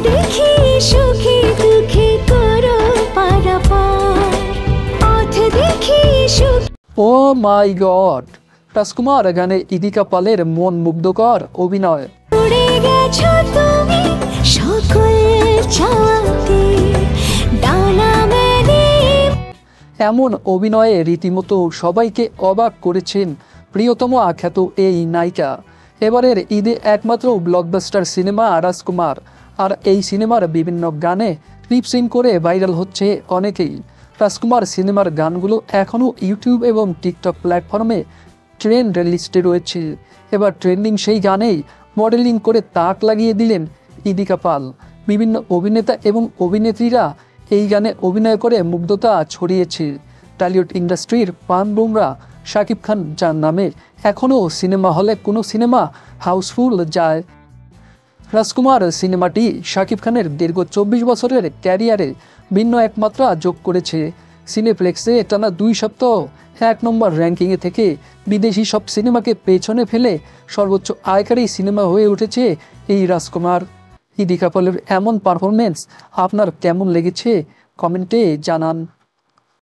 দেখি সুখে দুঃখে করো পারাপার, পথ দেখি সুখ। ও মাই গড, রাজকুমার গানে ইদিকা পালের মন মুগ্ধকর অভিনয়। উড়ে গেছো তুমি সকল চাওয়াতে, ডানা মেলে। এমন অভিনয়ে রীতিমতো সবাইকে অবাক করেছেন প্রিয়তমা খ্যাত এই নায়িকা। এবারের ঈদে একমাত্র ব্লকবাস্টার সিনেমা রাজকুমার, আর এই সিনেমার বিভিন্ন গানে লিপসিং করে ভাইরাল হচ্ছে অনেকেই। রাজকুমার সিনেমার গানগুলো এখনও ইউটিউব এবং টিকটক প্ল্যাটফর্মে ট্রেন্ড লিস্টে রয়েছে। এবার ট্রেন্ডিং সেই গানেই মডেলিং করে তাক লাগিয়ে দিলেন ইদিকা পাল। বিভিন্ন অভিনেতা এবং অভিনেত্রীরা এই গানে অভিনয় করে মুগ্ধতা ছড়িয়েছে। টলিউড ইন্ডাস্ট্রির পান বুমরা শাকিব খান, যার নামে এখনও সিনেমা হলে কোনো সিনেমা হাউসফুল যায়। রাজকুমার সিনেমাটি শাকিব খানের দীর্ঘ 24 বছরের ক্যারিয়ারে ভিন্ন এক মাত্রা যোগ করেছে। সিনেপ্লেক্সে টানা 2 সপ্তাহ 1 নম্বর র্যাঙ্কিংয়ে থেকে বিদেশি সব সিনেমাকে পেছনে ফেলে সর্বোচ্চ আয়কারী সিনেমা হয়ে উঠেছে এই রাজকুমার। ইদিকা পালের এমন পারফরমেন্স আপনার কেমন লেগেছে কমেন্টে জানান।